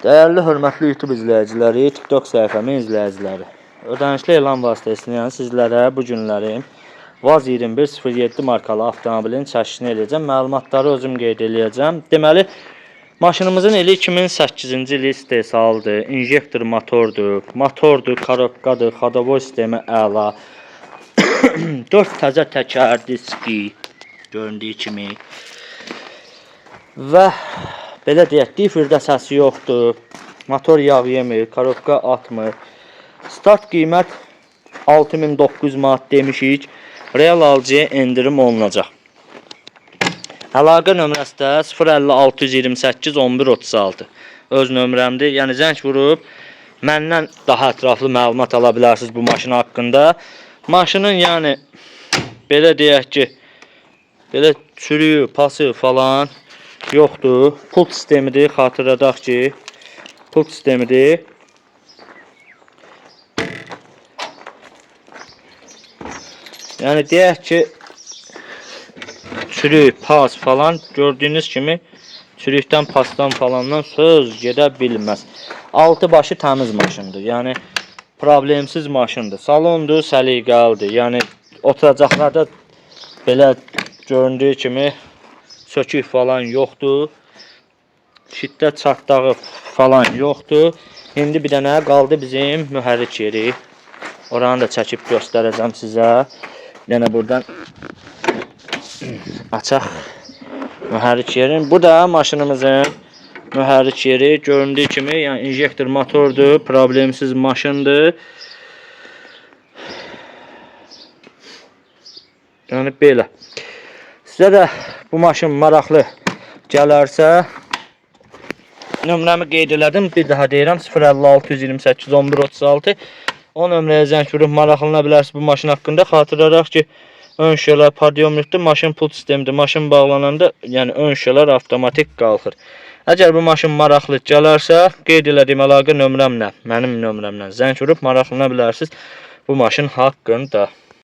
Değerli hörmətli YouTube izləyiciləri, TikTok səhifəmin izləyiciləri. Ödənişli elan vasitəsilə sizlərə bu günlərim Vaz 2107 markalı avtomobilin çəkisini eləyəcəm. Məlumatları özüm qeyd eləyəcəm. Deməli, maşınımızın ili 2008-ci il istehsalıdır. İnjektor motordur, korobkadır, xodovoy sistemi əla. 4 təzə təkər diski göründüyü kimi. Və belə deyək, difirdə səsi yoxdur. Motor yağ yemir, korobka atmır. Start qiymət 6900 manat demişik. Real alıcıya endirim olunacaq. Əlaqə nömrəsi də 056 11 36. Öz nömrəmdir. Yəni zəng vurub məndən daha ətraflı məlumat ala bilərsiniz bu maşın haqqında. Maşının yəni belə deyək ki, belə çürüyü, pası falan yoxdur. Pult sistemidir. Xatırladaq ki, pult sistemidir. Yəni deyək ki, çürük, pas falan gördüyünüz kimi çürükdən, pasdan falandan söz gedə bilməz. Altı başı təmiz maşındır. Yəni problemsiz maşındır. Salondur, səliqəlidir. Yəni oturacaqlarda belə göründüyü kimi sökük falan yoxdur. Şiddət çatdağı falan yoxdur. İndi bir dənə qaldı bizim mühərrik yeri. Oranı da çəkib göstərəcəm sizə. Yəni buradan açaq mühərrik yerin. Bu da maşınımızın mühərrik yeri. Göründüyü kimi, yəni injektor motordur, problemsiz maşındır. Yəni belə. Sizə də bu maşın maraqlı gələrsə, nömrəmi qeyd elədim. Bir daha deyirəm, 056 128 11 36. O nömrəyə zəng vurub maraqlana bilərsiniz bu maşın haqqında. Xatırlaraq ki, ön şüşələr podiyomluqdur, maşın pult sistemidir. Maşın bağlananda, yəni ön şüşələr avtomatik qalxır. Əgər bu maşın maraqlı gələrsə, qeyd elədiyim əlaqə nömrəmlə, mənim nömrəmlə zəng vurub maraqlana bilərsiniz bu maşın haqqında.